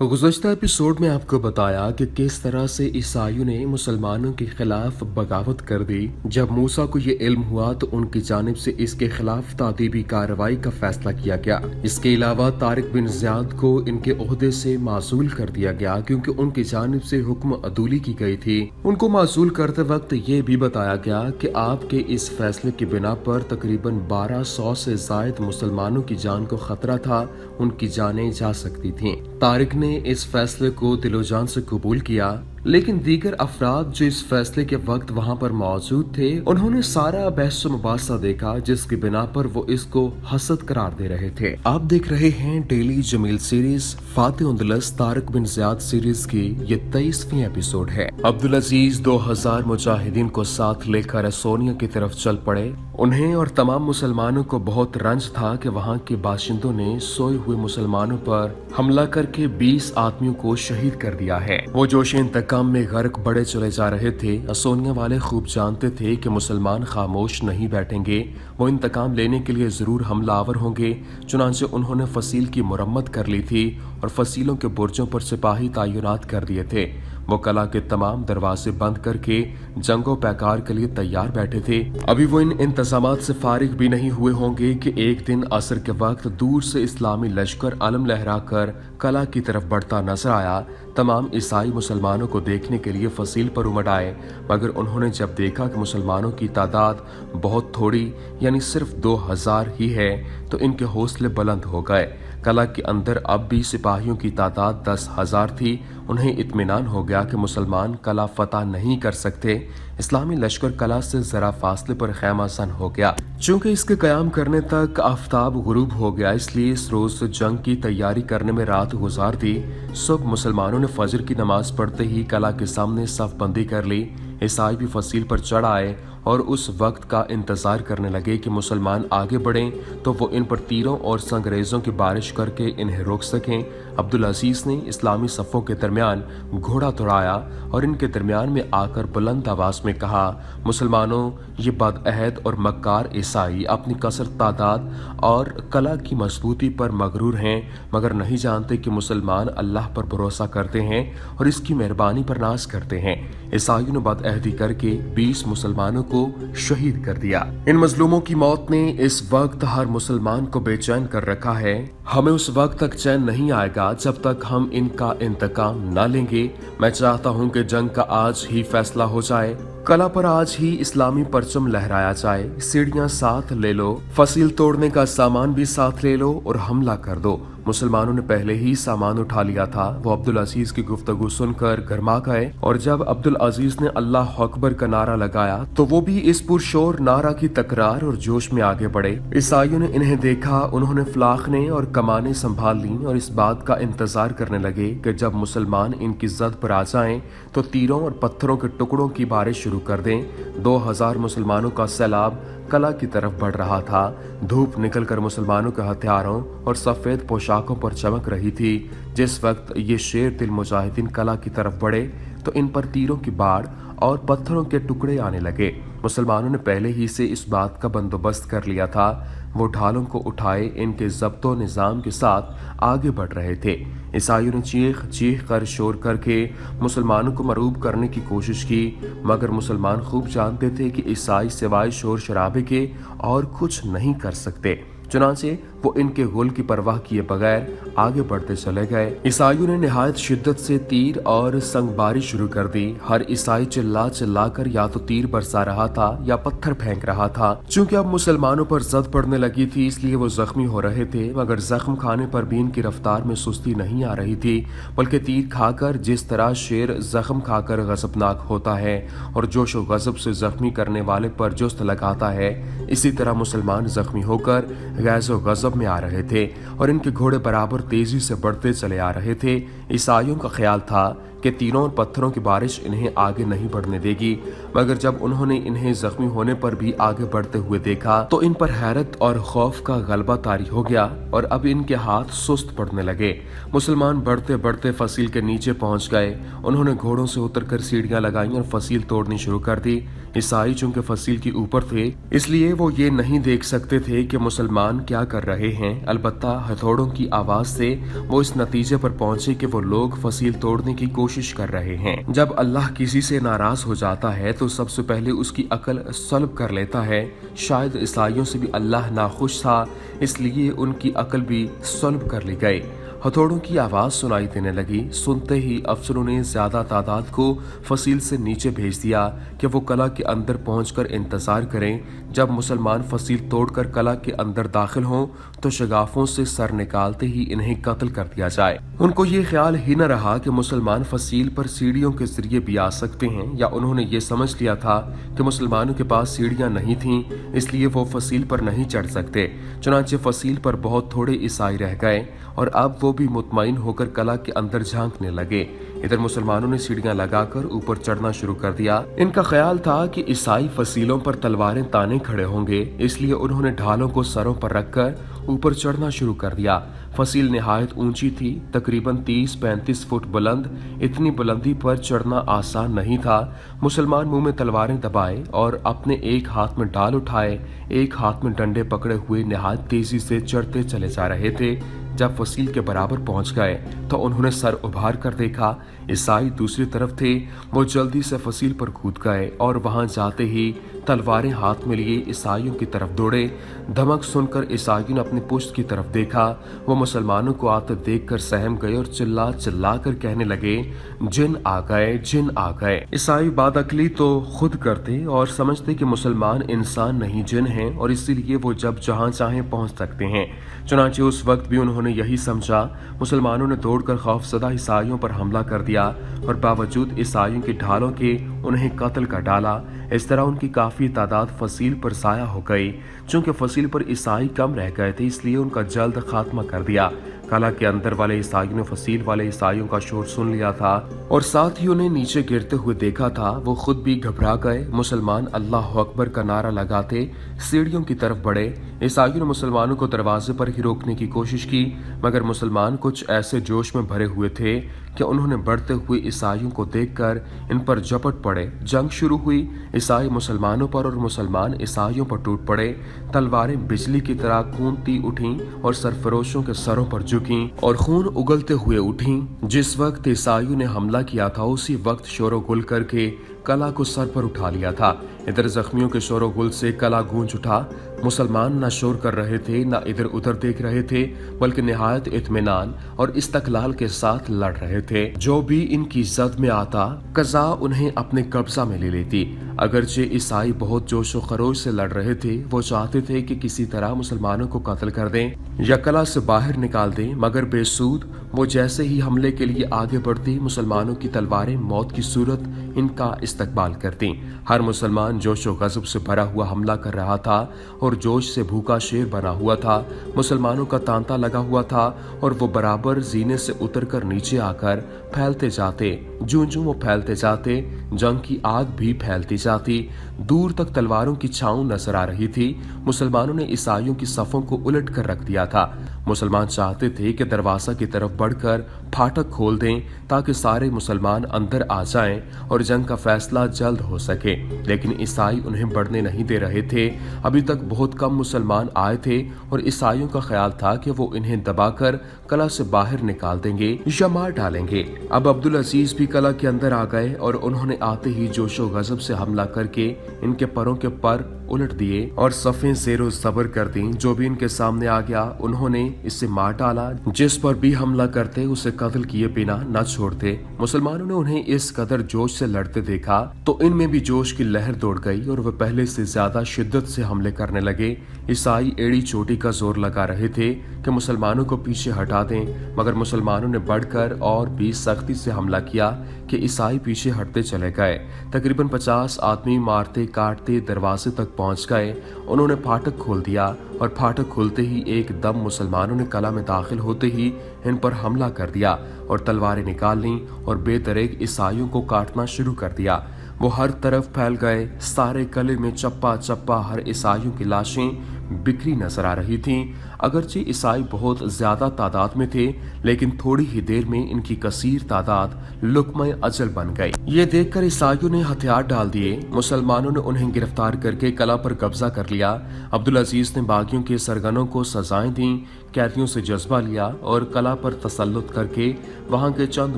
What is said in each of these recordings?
गुज़श्ता episode में आपको बताया कि किस तरह से ईसाइयों ने मुसलमानों के खिलाफ बगावत कर दी। जब मूसा को ये इल्म हुआ तो उनकी जानिब से इसके खिलाफ तादीबी कार्रवाई का फैसला किया गया। इसके अलावा तारिक बिन ज़ियाद को इनके ओहदे से मासूल कर दिया गया क्योंकि उनकी जानिब से हुक्म अदूली की गई थी। उनको मासूल करते वक्त ये भी बताया गया कि आपके इस फैसले की बिना पर तकरीबन 1200 से जायद मुसलमानों की जान को खतरा था, उनकी जानें जा सकती थीं। तारिक ने इस फैसले को दिलो जान से कबूल किया, लेकिन दीगर अफराद जो इस फैसले के वक्त वहाँ पर मौजूद थे उन्होंने सारा बहस मुबासा देखा, जिसकी बिना पर वो इसको हसद करार दे रहे थे। आप देख रहे हैं daily Jameel series Fatih उंदलस Tariq बिन ज़ियाद सीरीज की ये 23वीं एपिसोड है। अब्दुल अजीज 2000 मुजाहिदीन को साथ लेकर सोनिया की तरफ चल पड़े। उन्हें और तमाम मुसलमानों को बहुत रंज था कि वहाँ के बाशिंदों ने सोए हुए मुसलमानों पर हमला करके 20 आदमियों को शहीद कर दिया है। वो जोश इंतकाम में गर्क बढ़े चले जा रहे थे। असोनिया वाले खूब जानते थे कि मुसलमान खामोश नहीं बैठेंगे, वो इंतकाम लेने के लिए जरूर हमलावर होंगे। चुनांचे उन्होंने फसील की मुरम्मत कर ली थी और फसीलों के बुर्जों पर सिपाही तैनात कर दिए थे। वो कला के तमाम दरवाजे बंद करके जंगो पैकार के लिए तैयार बैठे थे। अभी वो इन इंतजामात से फारिग भी नहीं हुए होंगे कि एक दिन असर के वक्त दूर से इस्लामी लश्कर अलम लहराकर कला की तरफ बढ़ता नजर आया। तमाम ईसाई मुसलमानों को देखने के लिए फसील पर उमड़ आए, मगर उन्होंने जब देखा कि मुसलमानों की तादाद बहुत थोड़ी यानी सिर्फ 2000 ही है तो इनके हौसले बुलंद हो गए। कला के अंदर अब भी सिपाहियों की तादाद 10,000 थी। उन्हें इत्मीनान हो गया कि मुसलमान कला फतह नहीं कर सकते। इस्लामी लश्कर कला से जरा फासले पर खैमासन हो गया। चूंकि इसके कयाम करने तक आफताब गुरूब हो गया, इसलिए इस रोज जंग की तैयारी करने में रात गुजार दी। सुबह मुसलमानों ने फजर की नमाज पढ़ते ही कला के सामने सफ बंदी कर ली। ईसाई भी फसील पर चढ़ आए और उस वक्त का इंतजार करने लगे कि मुसलमान आगे बढ़ें तो वो इन पर तीरों और संगरेजों की बारिश करके इन्हें रोक सकें। अब्दुल अजीज ने इस्लामी सफ़ों के दरमियान घोड़ा दौड़ाया और इनके दरमियान में आकर बुलंद आवाज में कहा, मुसलमानों, ये बदअहद और मक्कार ईसाई अपनी कसर तादाद और कला की मजबूती पर मगरूर हैं, मगर नहीं जानते कि मुसलमान अल्लाह पर भरोसा करते हैं और इसकी मेहरबानी पर नाज करते हैं। ईसाइयों ने बदअहदी करके 20 मुसलमानों को शहीद कर दिया। इन मजलूमों की मौत ने इस वक्त हर मुसलमान को बेचैन कर रखा है। हमें उस वक्त तक चैन नहीं आएगा जब तक हम इनका इंतकाम न लेंगे। मैं चाहता हूं कि जंग का आज ही फैसला हो जाए, कला पर आज ही इस्लामी परचम लहराया जाए। सीढ़ियां साथ ले लो, फसील तोड़ने का सामान भी साथ ले लो और हमला कर दो। मुसलमानों ने पहले ही सामान उठा लिया था। वो अब्दुल अजीज की गुफ्तगू सुनकर गरमा गए और जब अब्दुल अजीज ने अल्लाह अकबर का नारा लगाया तो वो भी इस पुरशोर नारा की तकरार और जोश में आगे बढ़े। ईसाइयों ने इन्हें देखा, उन्होंने फलाखने और कमाने संभाल ली और इस बात का इंतजार करने लगे कि जब मुसलमान इनकी जद पर आ जाएं तो तीरों और पत्थरों के टुकड़ों की बारिश शुरू कर दें। 2000 मुसलमानों का सैलाब कला की तरफ बढ़ रहा था। धूप निकलकर मुसलमानों के हथियारों और सफेद पोशाकों पर चमक रही थी। जिस वक्त ये शेर दिल मुजाहिदीन कला की तरफ बढ़े तो इन पर तीरों की बाढ़ और पत्थरों के टुकड़े आने लगे। मुसलमानों ने पहले ही से इस बात का बंदोबस्त कर लिया था। वो ढालों को उठाए इनके ज़ब्तो निज़ाम के साथ आगे बढ़ रहे थे। ईसाइयों ने चीख चीख कर शोर करके मुसलमानों को मरूब करने की कोशिश की, मगर मुसलमान खूब जानते थे कि ईसाई सिवाय शोर शराबे के और कुछ नहीं कर सकते। चुनांचे वो इनके गुल की परवाह किए बगैर आगे बढ़ते चले गए। ईसाइयों ने निहायत शिद्दत से तीर और संगबारी शुरू कर दी। हर ईसाई चिल्ला चिल्ला कर या तो तीर बरसा रहा था या पत्थर फेंक रहा था। चूंकि अब मुसलमानों पर जद पड़ने लगी थी इसलिए वो जख्मी हो रहे थे, मगर जख्म खाने पर भी इनकी रफ्तार में सुस्ती नहीं आ रही थी, बल्कि तीर खाकर जिस तरह शेर जख्म खाकर गजबनाक होता है और जोश व गजब से जख्मी करने वाले पर जुस्त लगाता है, इसी तरह मुसलमान जख्मी होकर गैज़ व गजब में आ रहे थे और इनके घोड़े बराबर तेजी से बढ़ते चले आ रहे थे। ईसाइयों का ख्याल था कि तीरों और पत्थरों की बारिश इन्हें आगे नहीं बढ़ने देगी, मगर जब उन्होंने इन्हें जख्मी होने पर भी आगे बढ़ते हुए देखा तो इन पर हैरत और खौफ का गलबा तारी हो गया और अब इनके हाथ सुस्त पड़ने लगे। मुसलमान बढ़ते बढ़ते फसील के नीचे पहुंच गए। उन्होंने घोड़ों से उतरकर सीढ़ियां लगाई और फसील तोड़नी शुरू कर दी। ईसाई चूंकि फसील के ऊपर थे, इसलिए वो ये नहीं देख सकते थे कि मुसलमान क्या कर रहे हैं। अलबत्ता हथौड़ों की आवाज से वो इस नतीजे पर पहुंचे कि वो लोग फसील तोड़ने की कोशिश कर रहे हैं। जब अल्लाह किसी से नाराज हो जाता है तो सबसे पहले उसकी अकल सल्ब कर लेता है। शायद ईसाइयों से भी अल्लाह नाखुश था, इसलिए उनकी अकल भी सल्ब कर ली गई। हथौड़ों की आवाज सुनाई देने लगी। सुनते ही अफसरों ने ज्यादा तादाद को फसील से नीचे भेज दिया कि वो कला के अंदर पहुंचकर इंतजार करें। जब मुसलमान फसील तोड़कर कला के अंदर दाखिल हों तो शगाफों से सर निकालते ही इन्हें कत्ल कर दिया जाए। उनको ये ख्याल ही न रहा कि मुसलमान फसील पर सीढ़ियों के जरिए भी आ सकते हैं, या उन्होंने ये समझ लिया था कि मुसलमानों के पास सीढ़ियां नहीं थीं, इसलिए वो फसील पर नहीं चढ़ सकते। चुनांचे फसील पर बहुत थोड़े ईसाई रह गए और अब वो भी मुतमईन होकर कला के अंदर झांकने लगे। इधर मुसलमानों ने सीढ़ियां लगाकर ऊपर चढ़ना शुरू कर दिया। इनका ख्याल था कि ईसाई फसीलों पर तलवारें ताने खड़े होंगे, इसलिए उन्होंने ढालों को सरों पर रखकर ऊपर चढ़ना शुरू कर दिया। फसील निहायत ऊंची थी, तकरीबन 30-35 फुट बुलंद। इतनी बुलंदी पर चढ़ना आसान नहीं था। मुसलमान मुंह में तलवारें दबाए और अपने एक हाथ में ढाल उठाए, एक हाथ में डंडे पकड़े हुए निहायत तेजी से चढ़ते चले जा रहे थे। जब फसील के बराबर पहुंच गए तो उन्होंने सर उभार कर देखा। ईसाई दूसरी तरफ थे। वो जल्दी से फसील पर कूद गए और वहां जाते ही तलवारें हाथ में लिए ईसाइयों की तरफ दौड़े। धमक सुनकर ईसाइयों ने अपनी पुश्त की तरफ देखा। वो मुसलमानों को आते देखकर सहम गए और चिल्ला चिल्ला कर कहने लगे, जिन आ गए, जिन आ गए। ईसाई बादअकली तो खुद करते और समझते कि मुसलमान इंसान नहीं जिन हैं और इसीलिए वो जब जहां चाहें पहुंच सकते हैं। चुनांचे उस वक्त भी उन्होंने यही समझा। मुसलमानों ने दौड़कर खौफजदा ईसाइयों पर हमला कर दिया और बावजूद ईसाइयों की ढालों के उन्हें कत्ल कर डाला। इस तरह उनकी काफी तादाद फसील पर साया हो गई। चूंकि फसील पर ईसाई कम रह गए थे, इसलिए उनका जल्द खात्मा कर दिया। कला के अंदर वाले ईसाइयों ने फसील वाले ईसाइयों का शोर सुन लिया था और साथ ही उन्हें नीचे गिरते हुए देखा था। वो खुद भी घबरा गए। मुसलमान अल्लाह अकबर का नारा लगाते सीढ़ियों की तरफ बढ़े। ईसाइयों ने मुसलमानों को दरवाजे पर ही रोकने की कोशिश की, मगर मुसलमान कुछ ऐसे जोश में भरे हुए थे कि उन्होंने बढ़ते हुए ईसाइयों को देखकर इन पर झपट पड़े। जंग शुरू हुई। ईसाई मुसलमानों पर और मुसलमान ईसाइयों पर टूट पड़े। तलवारें बिजली की तरह कूदती उठीं और सरफरोशों के सरों पर झुकीं और खून उगलते हुए उठीं। जिस वक्त ईसाइयों ने हमला किया था उसी वक्त शोरो गुल करके कला को सर पर उठा लिया था। इधर जख्मियों के शोरो गुल से कला गूंज उठा। मुसलमान न शोर कर रहे थे, न इधर उधर देख रहे थे, बल्कि निहायत इत्मीनान और इस्तकलाल के साथ लड़ रहे थे। जो भी इनकी जद में आता कज़ा उन्हें अपने कब्जा में ले लेती। अगरचे ईसाई बहुत जोशो खरोश से लड़ रहे थे, वो चाहते थे कि किसी तरह मुसलमानों को कत्ल कर दें या कला से बाहर निकाल दें, मगर बेसूद। वो जैसे ही हमले के लिए आगे बढ़ती, मुसलमानों की तलवारें मौत की सूरत इनका इस्तकबाल करती। हर मुसलमान जोशो गजब से भरा हुआ हमला कर रहा था और जोश से भूखा शेर बना हुआ था। मुसलमानों का तांता लगा हुआ था और वो बराबर जीने से उतरकर नीचे आकर फैलते जाते। जूं-जूं वो फैलते जाते, जंग की आग भी फैलती जाती। दूर तक तलवारों की छांव नजर आ रही थी। मुसलमानों ने ईसाइयों की सफों को उलट कर रख दिया था। मुसलमान चाहते थे कि दरवाजा की तरफ बढ़कर फाटक खोल दें ताकि सारे मुसलमान अंदर आ जाएं और जंग का फैसला जल्द हो सके, लेकिन ईसाई उन्हें बढ़ने नहीं दे रहे थे। अभी तक बहुत कम मुसलमान आए थे और ईसाइयों का ख्याल था कि वो इन्हें दबाकर कला से बाहर निकाल देंगे या मार डालेंगे। अब अब्दुल अजीज भी कला के अंदर आ गए और उन्होंने आते ही जोशो गजब से हमला करके इनके परों के पर उलट दिए और सफें ज़ेरो ज़बर कर दी। जो भी इनके सामने आ गया उन्होंने इसे मार डाला। जिस पर भी हमला करते उसे कत्ल किए बिना न छोड़ते। मुसलमानों ने उन्हें इस कदर जोश से लड़ते देखा तो इनमें भी जोश की लहर दौड़ गई और वे पहले से ज्यादा शिद्दत से हमले करने लगे। ईसाई एड़ी चोटी का जोर लगा रहे थे कि मुसलमानों को पीछे हटा दें, मगर मुसलमानों ने बढ़कर और भी सख्ती से हमला किया कि ईसाई पीछे हटते चले गए। तकरीबन 50 आदमी मारते काटते दरवाजे तक तक पहुंच गए। उन्होंने फाटक खोल दिया और फाटक खुलते ही एकदम मुसलमानों ने कला में दाखिल होते ही इन पर हमला कर दिया और तलवारें निकाल लीं और बेदरेग ईसाइयों को काटना शुरू कर दिया। वो हर तरफ फैल गए। सारे कले में चप्पा चप्पा हर ईसाइयों की लाशें बिखरी नजर आ रही थीं। अगरचे ईसाई बहुत ज्यादा तादाद में थे, लेकिन थोड़ी ही देर में इनकी कसीर तादाद लुकमे अजल बन गई। ये देखकर ईसाइयों ने हथियार डाल दिए। मुसलमानों ने उन्हें गिरफ्तार करके कला पर कब्जा कर लिया। अब्दुल अजीज ने बागियों के सरगनों को सजाएं दी, कैदियों से जज्बा लिया और कला पर तसल्लुत करके वहां के चंद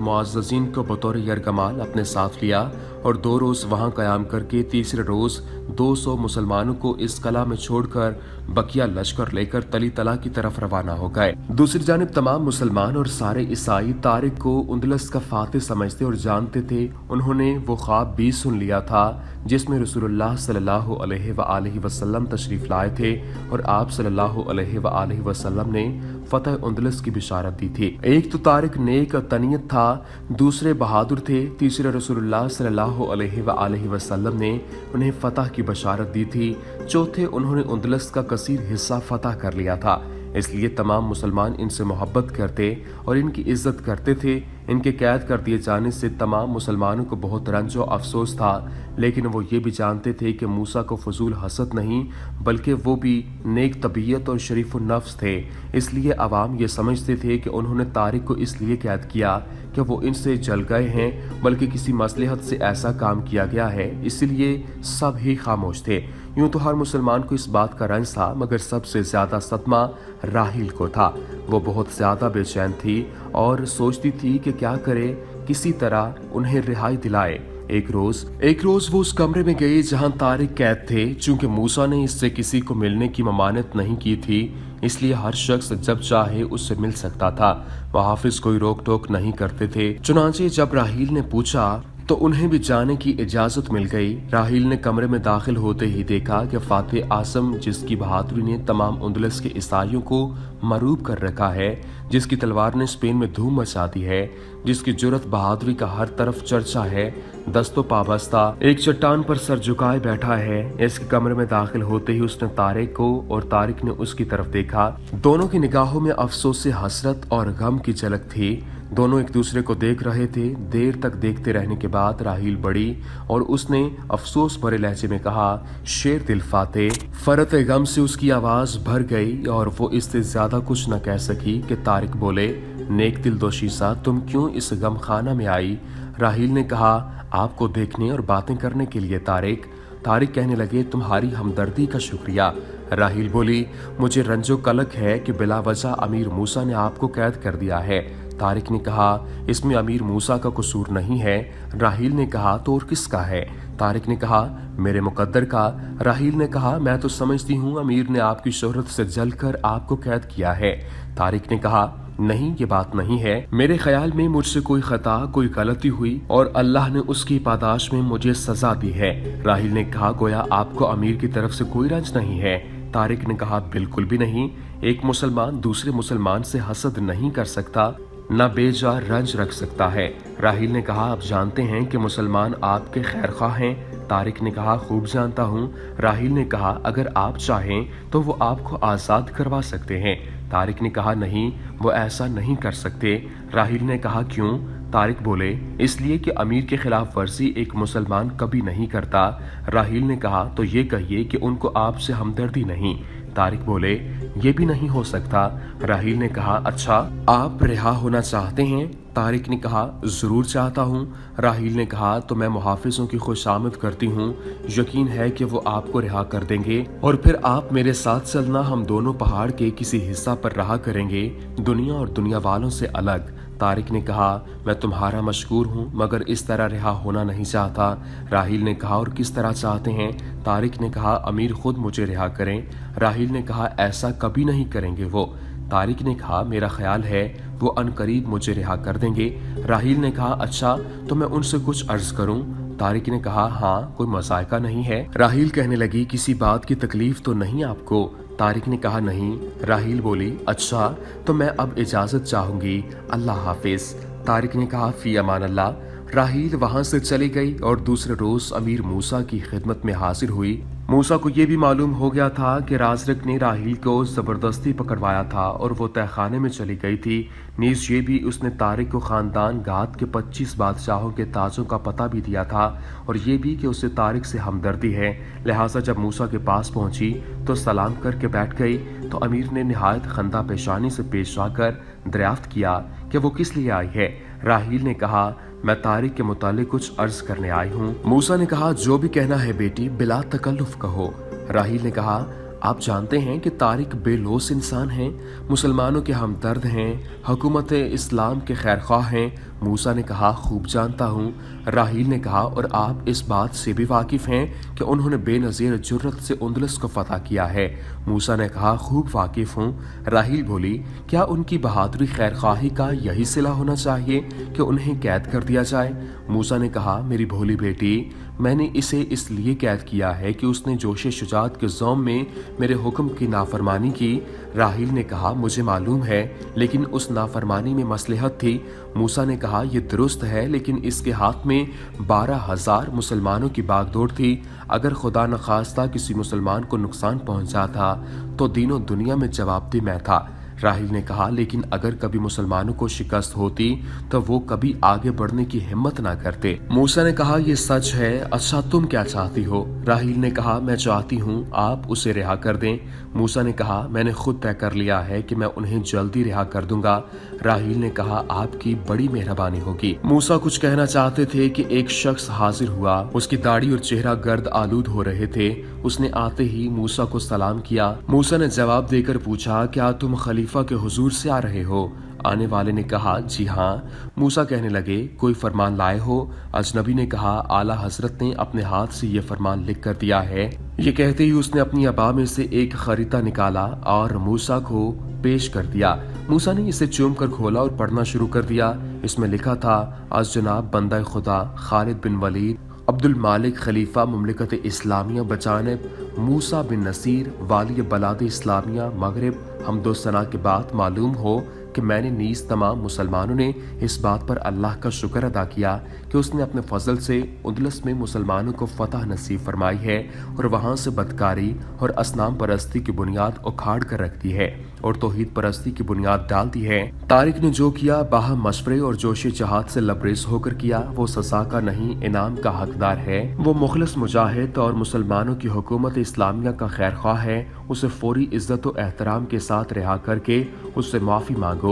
मुअज़्ज़ज़ीन को बतौर यरगमाल अपने साथ लिया और 2 रोज वहां कयाम करके तीसरे रोज 200 मुसलमानों को इस कला में छोड़कर बकिया लश्कर लेकर तली तला की तरफ रवाना हो गए। दूसरी जानिब तमाम मुसलमान और सारे ईसाई तारिक को उंदलस का फातिह समझते और जानते थे। उन्होंने वो ख्वाब भी सुन लिया था जिसमें रसूलुल्लाह सल्लल्लाहु अलैहि वसल्लम तशरीफ लाए थे और आप सल्लल्लाहु अलैहि वसल्लम ने फतह उंदलस की बिशारत दी थी। एक तो तारिक नेक तनीयत था, दूसरे बहादुर थे, तीसरे रसूलुल्लाह सल्लल्लाहु अलैहि वसल्लम ने उन्हें फतह की बशारत दी थी, चौथे उन्होंने उंदलस का कसीर हिस्सा फतह कर लिया था। इसलिए तमाम मुसलमान इनसे मोहब्बत करते और इनकी इज्जत करते थे। इनके कैद कर दिए जाने से तमाम मुसलमानों को बहुत रंज और अफसोस था, लेकिन वो ये भी जानते थे कि मूसा को फजूल हसद नहीं बल्कि वो भी नेक तबीयत और शरीफ नफ्स थे। इसलिए अवाम ये समझते थे कि उन्होंने तारिक को इसलिए कैद किया कि वो इनसे जल गए हैं, बल्कि किसी मसलहत से ऐसा काम किया गया है, इसलिए सब ही खामोश थे। यूं तो हर मुसलमान को इस बात का रंज था, मगर सबसे ज्यादा सदमा राहिल को था। वो बहुत ज्यादा बेचैन थी और सोचती थी कि क्या करे, किसी तरह उन्हें रिहाई दिलाए। एक रोज वो उस कमरे में गई जहां तारिक कैद थे। चूंकि मूसा ने इससे किसी को मिलने की ममानत नहीं की थी, इसलिए हर शख्स जब चाहे उससे मिल सकता था। वह हाफिज कोई रोक टोक नहीं करते थे। चुनांचे जब राहील ने पूछा तो उन्हें भी जाने की इजाजत मिल गई। राहील ने कमरे में दाखिल होते ही देखा कि फातिह आसम, जिसकी बहादुरी ने तमाम उंदलस के ईसाइयों को मरूब कर रखा है, जिसकी तलवार ने स्पेन में धूम मचा दी है, जिसकी जुर्रत बहादुरी का हर तरफ चर्चा है, दस्तो पाबस्ता एक चट्टान पर सर झुकाए बैठा है। इसके कमरे में दाखिल होते ही उसने तारिक को और तारिक ने उसकी तरफ देखा। दोनों की निगाहों में अफसोस से हसरत और गम की झलक थी। दोनों एक दूसरे को देख रहे थे। देर तक देखते रहने के बाद राहील बढ़ी और उसने अफसोस भरे लहजे में कहा, शेर दिल फाते। फरत गम से उसकी आवाज भर गई और वो इससे ज्यादा कुछ न कह सकी कि तारिक बोले, नेक दिल दोशीसा, तुम क्यों इस गम खाना में आई? राहील ने कहा, आपको देखने और बातें करने के लिए तारिक। तारिक कहने लगे, तुम्हारी हमदर्दी का शुक्रिया। राहील बोली, मुझे रंजो कलक है कि बिला वजह अमीर मूसा ने आपको कैद कर दिया है। तारिक ने कहा, इसमें अमीर मूसा का कसूर नहीं है। राहील ने कहा, तो और किसका है? तारिक ने कहा, मेरे मुकद्दर का। राहील ने कहा, मैं तो समझती हूँ अमीर ने आपकी शोहरत से जलकर आपको कैद किया है। तारिक ने कहा, नहीं, ये बात नहीं है। मेरे ख्याल में मुझसे कोई खता, कोई गलती हुई और अल्लाह ने उसकी पादाश में मुझे सजा दी है। राहील ने कहा, गोया आपको अमीर की तरफ से कोई रंज नहीं है। तारिक ने कहा, बिल्कुल भी नहीं। एक मुसलमान दूसरे मुसलमान से हसद नहीं कर सकता, न बेजा रंज रख सकता है। राहील ने कहा, आप जानते हैं कि मुसलमान आपके खैरख्वाह हैं। तारिक ने कहा, खूब जानता हूँ। राहील ने कहा, अगर आप चाहें तो वो आपको आज़ाद करवा सकते हैं। तारिक ने कहा, नहीं, वो ऐसा नहीं कर सकते। राहील ने कहा, क्यों? तारिक बोले, इसलिए कि अमीर के खिलाफ वर्जी एक मुसलमान कभी नहीं करता। राहील ने कहा, तो ये कहिए कि उनको आपसे हमदर्दी नहीं। तारिक बोले, ये भी नहीं हो सकता। राहील ने कहा, अच्छा, आप रिहा होना चाहते हैं? तारिक ने कहा, जरूर चाहता हूँ। राहील ने कहा, तो मैं मुहाफिजों की खुशामद करती हूँ। यकीन है कि वो आपको रिहा कर देंगे और फिर आप मेरे साथ चलना। हम दोनों पहाड़ के किसी हिस्सा पर रहा करेंगे, दुनिया और दुनिया वालों से अलग। तारिक ने कहा, मैं तुम्हारा मशकूर हूँ, मगर इस तरह रिहा होना नहीं चाहता। राहील ने कहा, और किस तरह चाहते हैं? तारिक ने कहा, अमीर खुद मुझे रिहा करें। राहील ने कहा, ऐसा कभी नहीं करेंगे वो। तारिक ने कहा, मेरा ख्याल है वो अनकरीब मुझे रिहा कर देंगे। राहील ने कहा, अच्छा, तो मैं उनसे कुछ अर्ज करूं? तारिक ने कहा, हाँ, कोई मसायका नहीं है। राहील कहने लगी, किसी बात की तकलीफ तो नहीं आपको? तारिक ने कहा, नहीं। राहील बोली, अच्छा, तो मैं अब इजाजत चाहूंगी, अल्लाह हाफिज। तारिक ने कहा, फी अमान अल्लाह। राहील वहां से चली गई और दूसरे रोज अमीर मूसा की खिदमत में हाजिर हुई। मूसा को ये भी मालूम हो गया था कि राज़िक ने राहील को ज़बरदस्ती पकड़वाया था और वो तहखाने में चली गई थी। नीज़ ये भी उसने तारिक को ख़ानदान गाद के 25 बादशाहों के ताजों का पता भी दिया था और ये भी कि उसे तारिक से हमदर्दी है। लिहाजा जब मूसा के पास पहुंची तो सलाम करके बैठ गई तो अमीर ने निहायत खंदा पेशानी से पेश आकर दरियाफ्त किया कि वो किस लिए आई है। राहील ने कहा, मैं तारिक के मुतालिक कुछ अर्ज करने आई हूँ। मूसा ने कहा, जो भी कहना है बेटी बिला तकल्लुफ कहो। राहील ने कहा, आप जानते हैं कि तारिक बेलौस इंसान हैं, मुसलमानों के हमदर्द हैं, हुकूमत इस्लाम के खैरख्वाह हैं। मूसा ने कहा, खूब जानता हूँ। राहील ने कहा, और आप इस बात से भी वाकिफ़ हैं कि उन्होंने बेनज़ीर जुर्रत से उंदलस को फतह किया है। मूसा ने कहा, खूब वाकिफ़ हूँ। राहील बोली, क्या उनकी बहादुरी खैरख्वाही का यही सिला होना चाहिए कि उन्हें कैद कर दिया जाए? मूसा ने कहा, मेरी भोली बेटी, मैंने इसे इसलिए कैद किया है कि उसने जोश शुजात के ज़ौम में मेरे हुक्म की नाफरमानी की। राहील ने कहा, मुझे मालूम है, लेकिन उस नाफरमानी में मसलहत थी। मूसा ने कहा, यह दुरुस्त है, लेकिन इसके हाथ में 12,000 मुसलमानों की बागडोर थी। अगर खुदा न खास्ता किसी मुसलमान को नुकसान पहुंचा था तो दीनों दुनिया में जवाबदेह मैं था। राहील ने कहा, लेकिन अगर कभी मुसलमानों को शिकस्त होती तो वो कभी आगे बढ़ने की हिम्मत ना करते। मूसा ने कहा, ये सच है। अच्छा, तुम क्या चाहती हो? राहील ने कहा, मैं चाहती हूँ आप उसे रिहा कर दें। मूसा ने कहा, मैंने खुद तय कर लिया है कि मैं उन्हें जल्दी रिहा कर दूंगा। राहील ने कहा, आपकी बड़ी मेहरबानी होगी। मूसा कुछ कहना चाहते थे कि एक शख्स हाजिर हुआ। उसकी दाढ़ी और चेहरा गर्द आलूद हो रहे थे। उसने आते ही मूसा को सलाम किया। मूसा ने जवाब देकर पूछा, क्या तुम खलीफा के हुजूर से आ रहे हो? आने वाले ने कहा, जी हाँ। मूसा कहने लगे, कोई फरमान लाए हो? अजनबी ने कहा, आला हजरत ने अपने हाथ से ये फरमान लिख कर दिया है। ये कहते ही उसने अपनी अबा में से एक खरीता निकाला और मूसा को पेश कर दिया। मूसा ने इसे चूम कर खोला और पढ़ना शुरू कर दिया। इसमें लिखा था, आज जनाब बंदा खुदा खालिद बिन वलीद अब्दुल मालिक खलीफा मुमलिकत इस्लामिया बजानब मूसा बिन नसीर वाली बलाद इस्लामिया मगरब हमदो सना के बाद मालूम हो कि मैंने नीज़ तमाम मुसलमानों ने इस बात पर अल्लाह का शुक्र अदा किया कि उसने अपने फजल से उंदलस में मुसलमानों को फतह नसीब फरमाई है और वहाँ से बदकारी और असनाम परस्ती की बुनियाद उखाड़ कर रख दी है और तौहीद परस्ती की बुनियाद डाल दी है। तारिक ने जो किया बाहम मशवरे और जोश जहाद से लबरेज होकर किया, वो सजा का नहीं इनाम का हकदार है। वो मुखलिस मुजाहिद और मुसलमानों की हुकूमत इस्लामिया का खैरख्वाह है। उसे फौरी इज्जत और एहतराम के साथ रिहा करके उससे माफ़ी मांगो।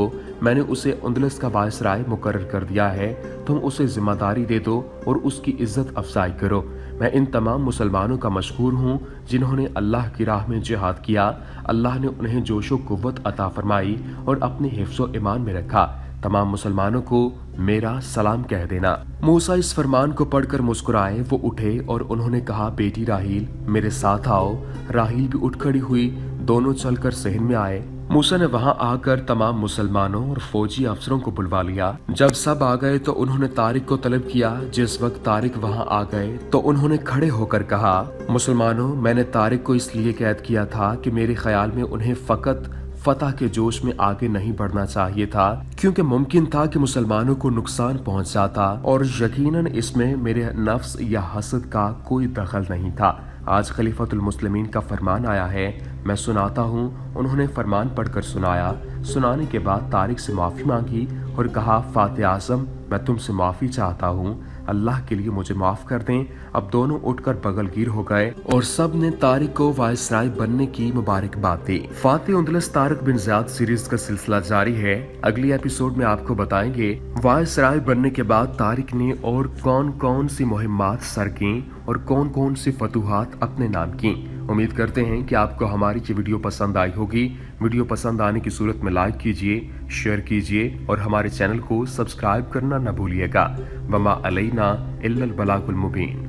मैंने उसे उंदलस का वायसराय मुकर्रर कर दिया है। तुम उसे जिम्मेदारी दे दो और उसकी इज्जत अफजाई करो। मैं इन तमाम मुसलमानों का मशकूर हूँ जिन्होंने अल्लाह की राह में जिहाद किया। अल्लाह ने उन्हें जोशो कुव्वत अता फरमाई और अपने हिफ्ज़ो ईमान में रखा। तमाम मुसलमानों को मेरा सलाम कह देना। मूसा इस फरमान को पढ़कर मुस्कुराए। वो उठे और उन्होंने कहा, बेटी राहील, मेरे साथ आओ। राहील भी उठ खड़ी हुई। दोनों चलकर सहन में आए। मूसा ने वहां आकर तमाम मुसलमानों और फौजी अफसरों को बुलवा लिया। जब सब आ गए तो उन्होंने तारिक को तलब किया। जिस वक्त तारिक वहां आ गए तो उन्होंने खड़े होकर कहा, मुसलमानों, मैंने तारिक को इसलिए कैद किया था कि मेरे ख्याल में उन्हें फकत फतह के जोश में आगे नहीं बढ़ना चाहिए था, क्योंकि मुमकिन था कि मुसलमानों को नुकसान पहुंच जाता और यकीनन इसमें मेरे नफ्स या हसद का कोई दखल नहीं था। आज खलीफतुल मुस्लिमीन का फरमान आया है, मैं सुनाता हूँ। उन्होंने फरमान पढ़कर सुनाया। सुनाने के बाद तारिक से माफ़ी मांगी और कहा, फातिह आज़म, मैं तुमसे माफ़ी चाहता हूँ, अल्लाह के लिए मुझे माफ़ कर दें। अब दोनों उठकर बगलगीर हो गए और सब ने तारिक को वायसराय बनने की मुबारकबाद दी। फातिह उंदलस तारिक बिन ज़ियाद सीरीज का सिलसिला जारी है। अगली एपिसोड में आपको बताएंगे वायसराय बनने के बाद तारिक ने और कौन कौन सी मुहिम्मात सर की और कौन कौन सी फतूहात अपने नाम की। उम्मीद करते हैं कि आपको हमारी ये वीडियो पसंद आई होगी। वीडियो पसंद आने की सूरत में लाइक कीजिए, शेयर कीजिए और हमारे चैनल को सब्सक्राइब करना न भूलिएगा। वमा अलैना इल्लल बलागुल मुबीन।